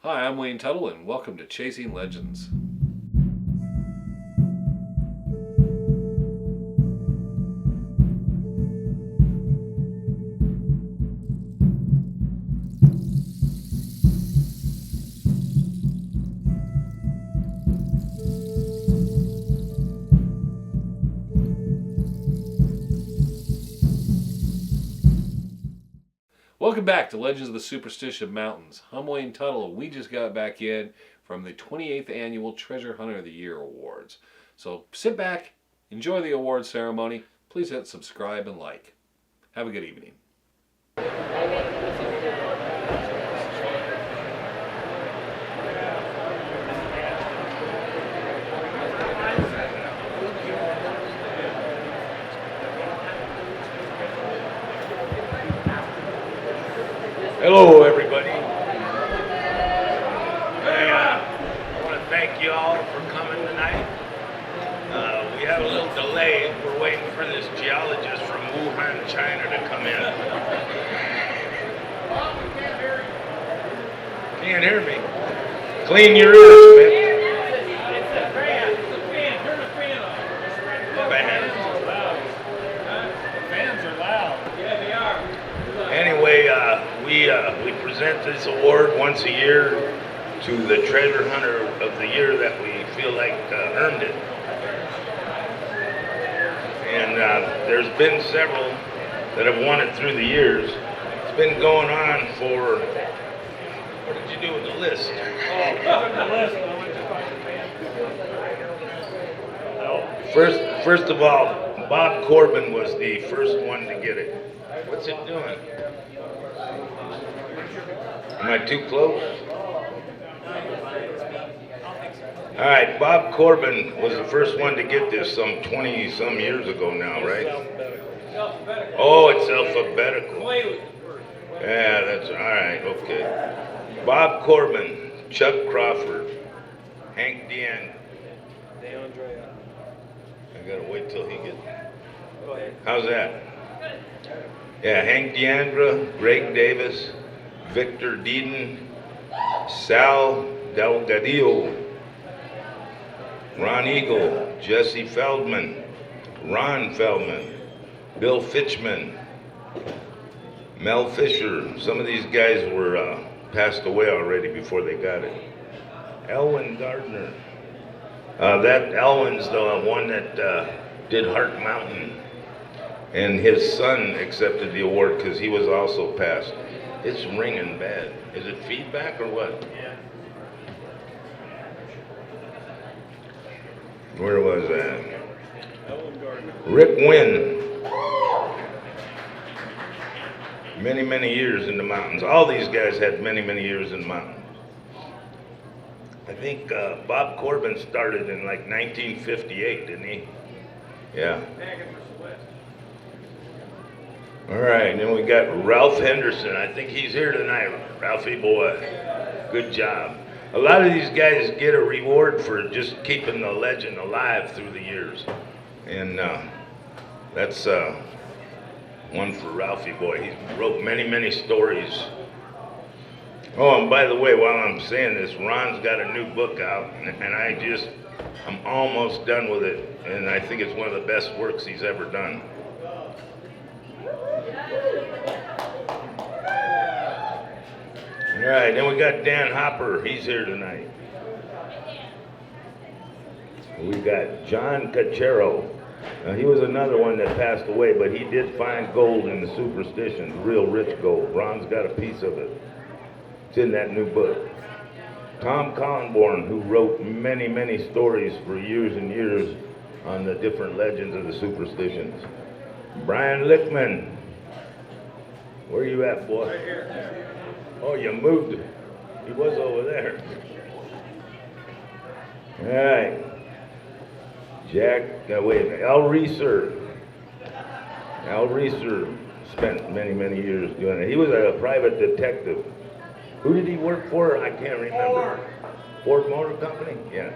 Hi, I'm Wayne Tuttle, and welcome to Chasing Legends. Welcome back to Legends of the Superstition Mountains. I'm Wayne Tuttle, and we just got back in from the 28th Annual Treasure Hunter of the Year Awards. So sit back, enjoy the award ceremony. Please hit subscribe and like. Have a good evening. Hello, everybody. I want to thank you all for coming tonight. We had a little delay. We're waiting for this geologist from Wuhan, China to come in. Can't hear me. Clean your ears, Mick. It's the fan. Turn the fan on. The fans are loud. Yeah, they are. Anyway, we present this award once a year to the treasure hunter of the year that we feel like earned it. And there's been several that have won it through the years. It's been going on for, what did you do with the list? First of all, Bob Corbin was the first one to get it. What's it doing? Am I too close? All right, Bob Corbin was the first one to get this some 20-some years ago now, right? Oh, it's alphabetical. Yeah, that's all right, okay. Bob Corbin, Chuck Crawford, Hank DeAndre. I gotta wait till he gets. How's that? Yeah, Hank DeAndre, Greg Davis, Victor Deeden, Sal Delgadillo, Ron Eagle, Jesse Feldman, Ron Feldman, Bill Fitchman, Mel Fisher. Some of these guys were passed away already before they got it. Elwin Gardner. That Elwin's the one that did Heart Mountain. And his son accepted the award because he was also passed. It's ringing bad. Is it feedback or what? Yeah. Where was that? Rick Wynn. Many, many years in the mountains. All these guys had many, many years in the mountains. I think Bob Corbin started in like 1958, didn't he? Yeah. All right, then we got Ralph Henderson. I think he's here tonight. Ralphie boy, good job. A lot of these guys get a reward for just keeping the legend alive through the years. And that's one for Ralphie boy. He wrote many, many stories. Oh, and by the way, while I'm saying this, Ron's got a new book out, and I'm almost done with it, and I think it's one of the best works he's ever done. All right, then we got Dan Hopper. He's here tonight. We got John Cachero. He was another one that passed away, but he did find gold in the Superstition, real rich gold. Ron's got a piece of it. It's in that new book. Tom Collenborn, who wrote many, many stories for years and years on the different legends of the Superstitions. Brian Lickman. Where you at, boy? Right here. Oh, you moved. He was over there. All right. Jack, wait a minute. Al Reeser. Al Reeser spent many, many years doing it. He was a private detective. Who did he work for? I can't remember. Ford Motor Company? Yeah.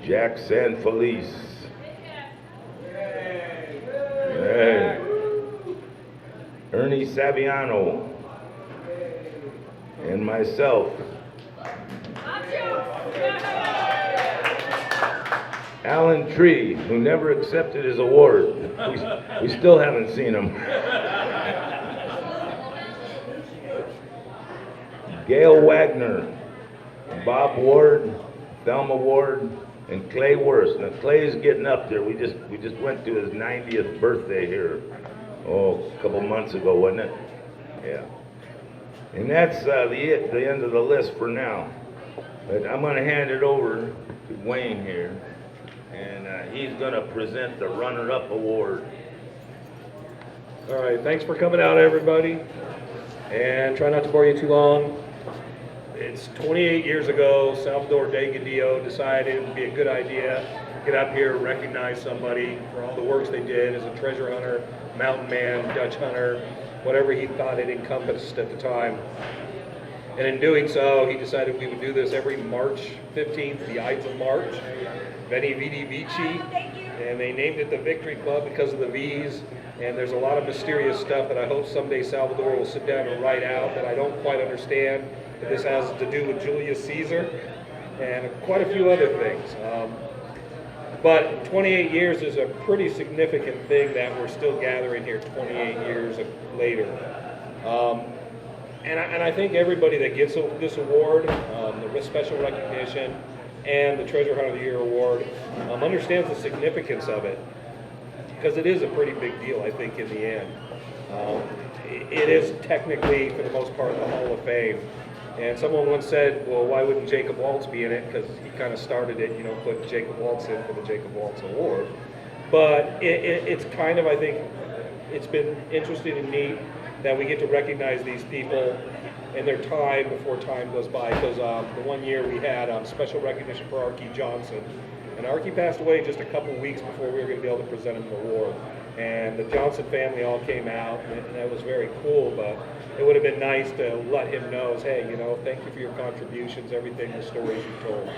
Jack Sanfelice. Hey. Ernie Saviano. and myself. Alan Tree, who never accepted his award. We still haven't seen him. Gail Wagner, Bob Ward, Thelma Ward, and Clay Worst. Now Clay's getting up there. We just went to his 90th birthday here, a couple months ago, wasn't it? Yeah. And that's the end of the list for now. But I'm going to hand it over to Wayne here, and he's going to present the runner-up award. All right, thanks for coming out, everybody, and try not to bore you too long. It's 28 years ago, Salvador Delgadillo decided it would be a good idea to get up here and recognize somebody for all the works they did as a treasure hunter, mountain man, Dutch hunter, whatever he thought it encompassed at the time. And in doing so, he decided we would do this every March 15th, the Ides of March, Veni Vidi Vici, and they named it the Victory Club because of the V's. And there's a lot of mysterious stuff that I hope someday Salvador will sit down and write out that I don't quite understand. But this has to do with Julius Caesar and quite a few other things. But 28 years is a pretty significant thing that we're still gathering here 28 years later. And I think everybody that gets this award, the special recognition, and the Treasure Hunt of the Year award, understands the significance of it. Because it is a pretty big deal, I think, in the end. It is technically, for the most part, the Hall of Fame. And someone once said, well, why wouldn't Jacob Waltz be in it? Because he kind of started it, put Jacob Waltz in for the Jacob Waltz Award. But it's kind of, I think, it's been interesting and neat that we get to recognize these people and their time before time goes by. Because the one year we had special recognition for Archie Johnson. And Archie passed away just a couple weeks before we were going to be able to present him an award. And the Johnson family all came out, and that was very cool, but it would have been nice to let him know, hey, thank you for your contributions, everything, the stories you told.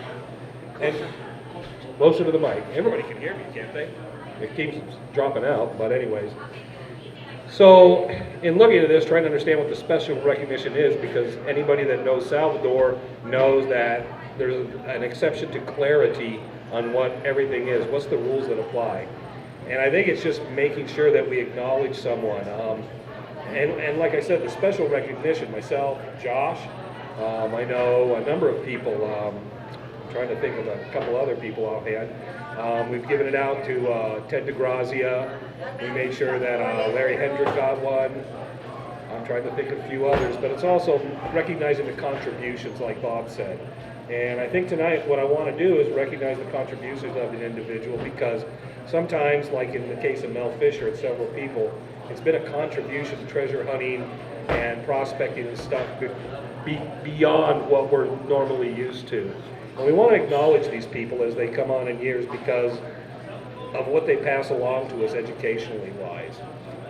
And closer to the mic. Everybody can hear me, can't they? It keeps dropping out, but anyways. So, in looking at this, trying to understand what the special recognition is, because anybody that knows Salvador knows that there's an exception to clarity on what everything is. What's the rules that apply? And I think it's just making sure that we acknowledge someone. And like I said, the special recognition, myself, Josh, I know a number of people, I'm trying to think of a couple other people offhand. We've given it out to Ted DeGrazia. We made sure that Larry Hendrick got one. I'm trying to think of a few others, but it's also recognizing the contributions, like Bob said. And I think tonight what I want to do is recognize the contributions of an individual, because sometimes, like in the case of Mel Fisher and several people, it's been a contribution to treasure hunting and prospecting and stuff beyond what we're normally used to. And we want to acknowledge these people as they come on in years because of what they pass along to us educationally wise.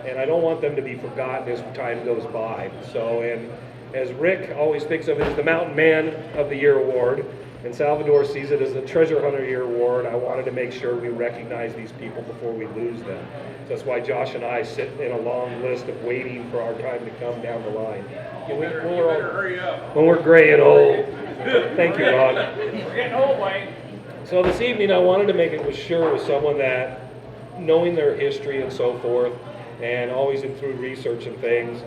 And I don't want them to be forgotten as time goes by. So, and as Rick always thinks of it as the Mountain Man of the Year Award, and Salvador sees it as the Treasure Hunter Year Award, I wanted to make sure we recognize these people before we lose them. So that's why Josh and I sit in a long list of waiting for our time to come down the line. You better hurry up. When we're gray and old. Thank you, Rod. We're getting old, Wayne. So this evening I wanted to make it sure with someone that, knowing their history and so forth, and always through research and things,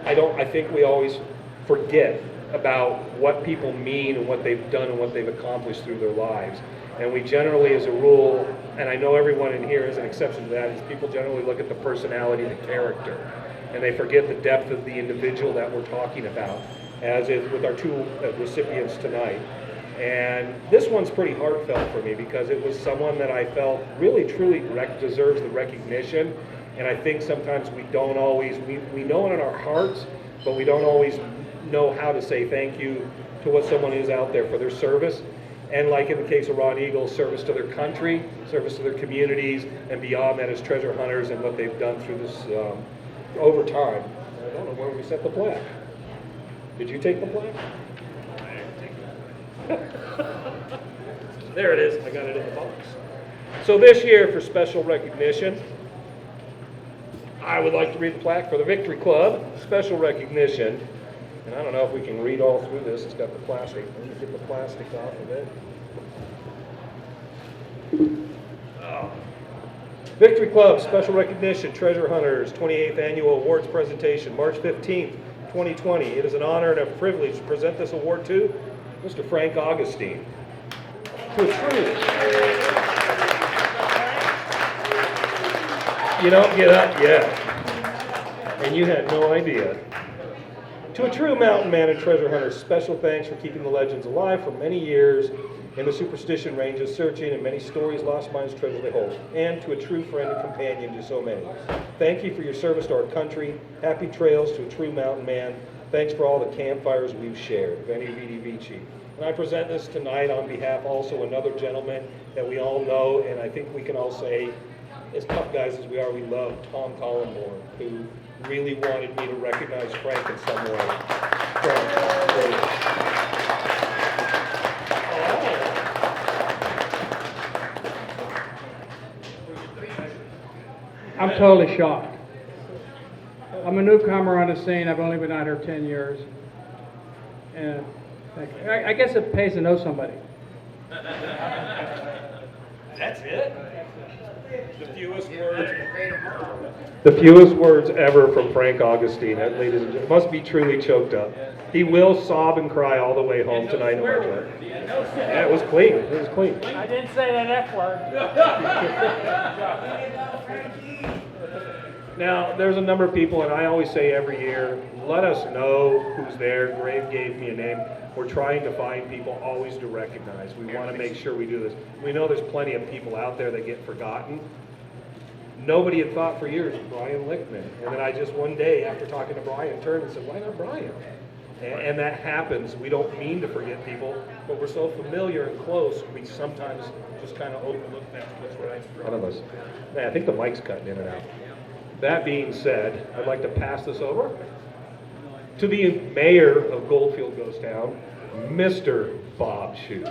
I think we always forget about what people mean and what they've done and what they've accomplished through their lives. And we generally, as a rule, and I know everyone in here is an exception to that, is people generally look at the personality, the character, and they forget the depth of the individual that we're talking about, as is with our two recipients tonight. And this one's pretty heartfelt for me because it was someone that I felt really truly deserves the recognition. And I think sometimes we don't always, we know it in our hearts, but we don't always know how to say thank you to what someone is out there for their service. And like in the case of Ron Eagle, service to their country, service to their communities, and beyond that as treasure hunters and what they've done through this over time. I don't know where we set the plaque. Did you take the plaque? There it is. I got it in the box. So this year, for special recognition, I would like to read the plaque for the Victory Club. Special recognition And I don't know if we can read all through this. It's got the plastic. Let me get the plastic off of it. Oh. Victory Club Special Recognition Treasure Hunters 28th Annual Awards Presentation, March 15th, 2020. It is an honor and a privilege to present this award to Mr. Frank Augustine. To a true. You don't get up yet, and you had no idea. To a true mountain man and treasure hunter, special thanks for keeping the legends alive for many years in the Superstition ranges, searching and many stories lost minds treasure they hold. And to a true friend and companion to so many. Thank you for your service to our country. Happy trails to a true mountain man. Thanks for all the campfires we've shared. Veni Vidi Vici. And I present this tonight on behalf also another gentleman that we all know, and I think we can all say, as tough guys as we are, we love Tom Collenborn, who really wanted me to recognize Frank in some way. Frank, I'm totally shocked. I'm a newcomer on the scene. I've only been out here 10 years. And I guess it pays to know somebody. That's it? The fewest words ever from Frank Augustine, ladies and gentlemen. It must be truly choked up. He will sob and cry all the way home tonight. Yeah, it was clean. It was clean. I didn't say that F word. Now, there's a number of people, and I always say every year, let us know who's there. Grave gave me a name. We're trying to find people always to recognize. We want to make sure we do this. We know there's plenty of people out there that get forgotten. Nobody had thought for years of Brian Lichtman. And then I just one day, after talking to Brian, turned and said, why not Brian? And that happens. We don't mean to forget people, but we're so familiar and close, we sometimes just kind of overlook that what's right in front of us. Man, I think the mic's cutting in and out. That being said, I'd like to pass this over to the mayor of Goldfield Ghost Town, Mr. Bob Schoose.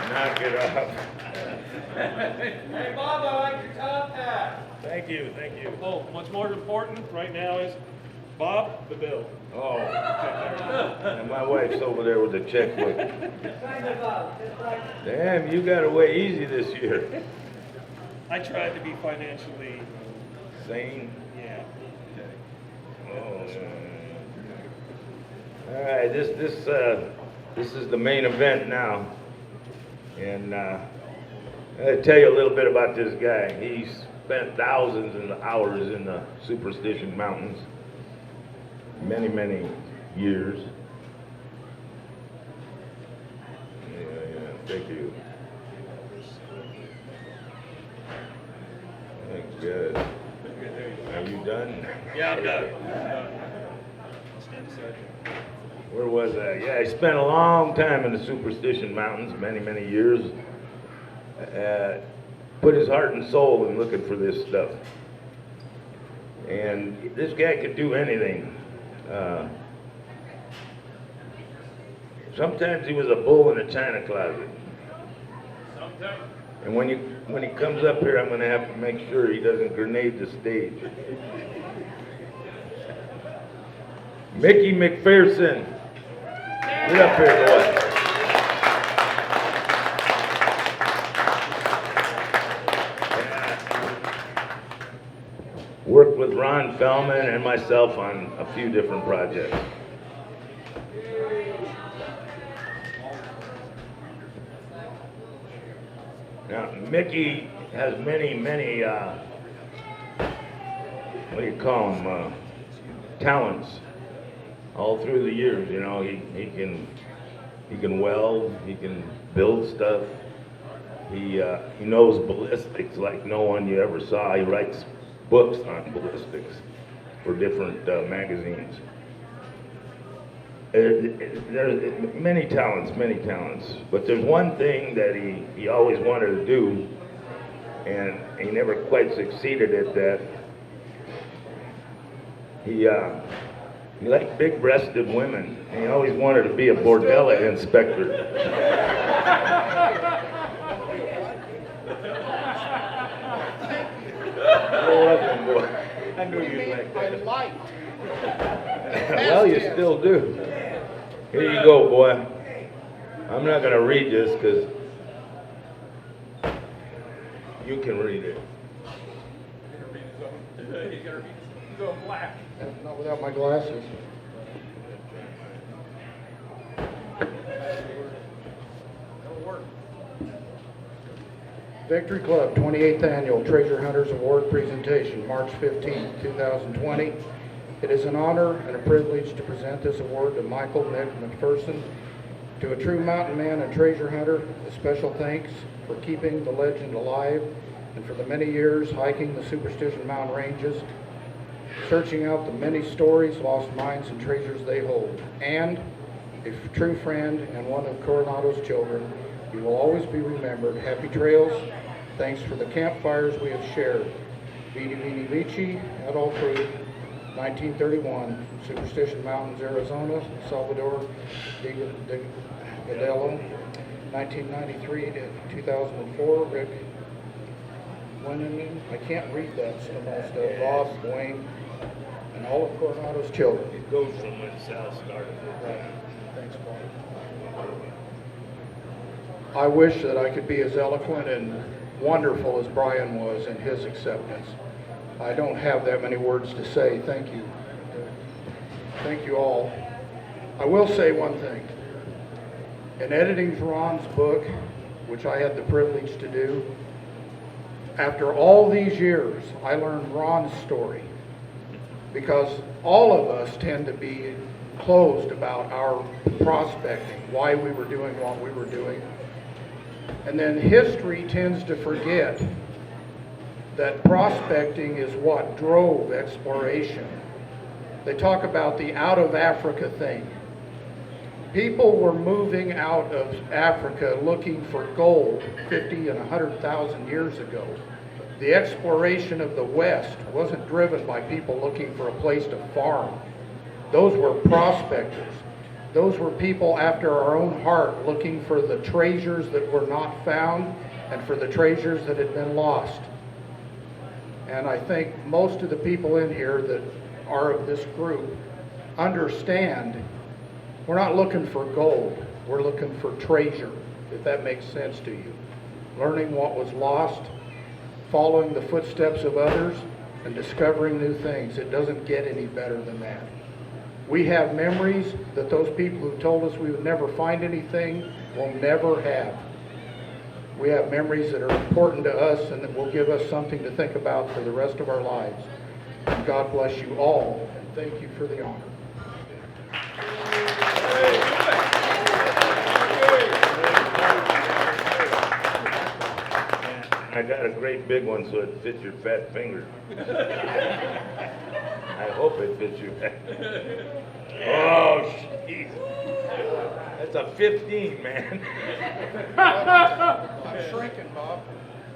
Knock it off. Hey, Bob, I like your top hat. Thank you, thank you. Oh, what's more important right now is Bob the bill. Oh. And my wife's over there with the checkbook. Damn, you got away easy this year. I tried to be financially Sane. yeah. Oh. All right, this is the main event now, and I'll tell you a little bit about this guy. He spent thousands of hours in the Superstition Mountains, many years. Yeah, thank you. Thank God. Are you done? Yeah, I'm done. Where was I? Yeah, I spent a long time in the Superstition Mountains, many years. Put his heart and soul in looking for this stuff. And this guy could do anything. Sometimes he was a bull in a china closet. Sometimes. And when he comes up here, I'm going to have to make sure he doesn't grenade the stage. Mickey McPherson. Get up here, boy. Worked with Ron Fellman and myself on a few different projects. Now, Mickey has many, what do you call them, talents all through the years. You know, he can weld, he can build stuff. He knows ballistics like no one you ever saw. He writes books on ballistics for different magazines. There's many talents, but there's one thing that he always wanted to do, and he never quite succeeded at that. He liked big-breasted women, and he always wanted to be a bordella inspector. I love him, boy. I knew you'd like I that. like. Well, you still do. Here you go, boy. I'm not gonna read this because you can read it. Not without my glasses. Victory Club 28th Annual Treasure Hunters Award Presentation, March 15, 2020. It is an honor and a privilege to present this award to Michael Nick McPherson. To a true mountain man and treasure hunter, a special thanks for keeping the legend alive and for the many years hiking the Superstition mountain ranges, searching out the many stories, lost mines, and treasures they hold. And a true friend and one of Coronado's children, you will always be remembered. Happy trails. Thanks for the campfires we have shared. Vidi Vidi Vici, Adolf Creek, 1931, Superstition Mountains, Arizona, Salvador de Gadelo, 1993 to 2004, Rick Winneman, I can't read that stuff, Ross, Wayne, and all of Coronado's children. It goes from when Sal started. Right. Thanks, Bob. I wish that I could be as eloquent and wonderful as Brian was in his acceptance. I don't have that many words to say. Thank you. Thank you all. I will say one thing. In editing Ron's book, which I had the privilege to do, after all these years, I learned Ron's story, because all of us tend to be closed about our prospecting, why we were doing what we were doing. And then history tends to forget that prospecting is what drove exploration. They talk about the out of Africa thing. People were moving out of Africa looking for gold 50 and 100,000 years ago. The exploration of the West wasn't driven by people looking for a place to farm. Those were prospectors. Those were people after our own heart looking for the treasures that were not found and for the treasures that had been lost. And I think most of the people in here that are of this group understand we're not looking for gold, we're looking for treasure, if that makes sense to you. Learning what was lost, following the footsteps of others, and discovering new things. It doesn't get any better than that. We have memories that those people who told us we would never find anything will never have. We have memories that are important to us and that will give us something to think about for the rest of our lives. And God bless you all, and thank you for the honor. I got a great big one so it fits your fat finger. I hope it fits your fat finger. Oh, jeez. That's a 15, man. I'm shrinking, Bob.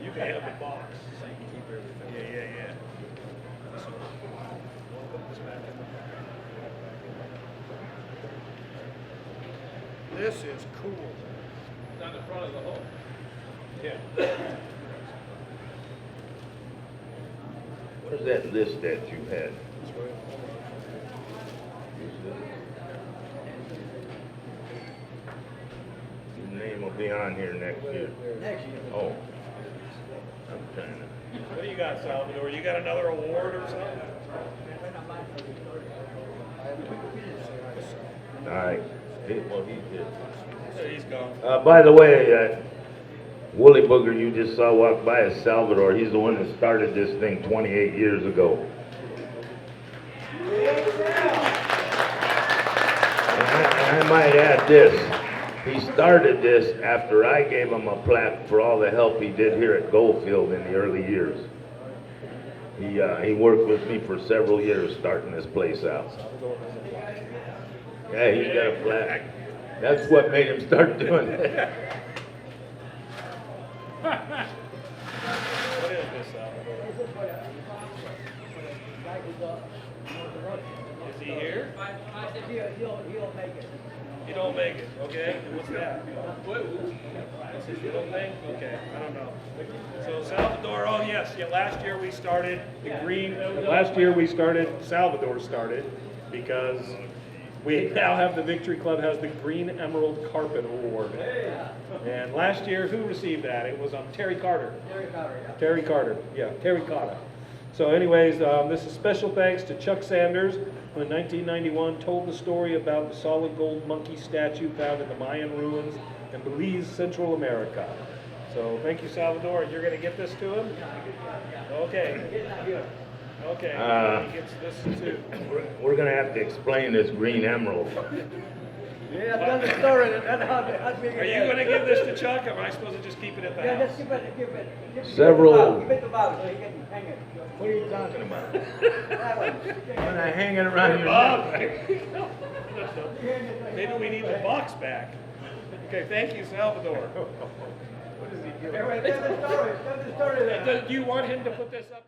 You can have the box, so you can keep everything. Yeah. This is cool. It's on the front of the hole. Yeah. Where's that list that you had? Your name will be on here next year. Oh. I'm trying to. What do you got, Salvador? You got another award or something? All right. Well, he did. So he's gone. By the way, Wooly Booger you just saw walk by is Salvador. He's the one that started this thing 28 years ago. And I might add this. He started this after I gave him a plaque for all the help he did here at Goldfield in the early years. He worked with me for several years starting this place out. Yeah, he's got a plaque. That's what made him start doing it. What is this, Salvador? Is he here? I said he'll make it. You don't make it, okay? And what's that? What's his little thing? Okay, I don't know. So Salvador, oh yes, yeah, last year we started Salvador started because we now have the Victory Club has the Green Emerald Carpet Award. And last year, who received that? It was Terry Carter. Terry Carter, yeah, Terry Carter. So anyways, this is special thanks to Chuck Sanders, who in 1991 told the story about the solid gold monkey statue found in the Mayan ruins in Belize, Central America. So thank you, Salvador. You're going to get this to him? Okay. Okay, he gets this too. We're going to have to explain this green emerald. Yeah, tell the story. That's how big Are it you is. going to give this to Chuck, or am I supposed to just keep it at the Yeah, house? just give it. Give it Several- Give it to Bob so he can hang it. What are you talking about? That one. When I hang it around your Bob, neck. maybe we need the box back. Okay, thank you, Salvador. Anyway, tell the story. Tell the story there. Do you want him to put this up?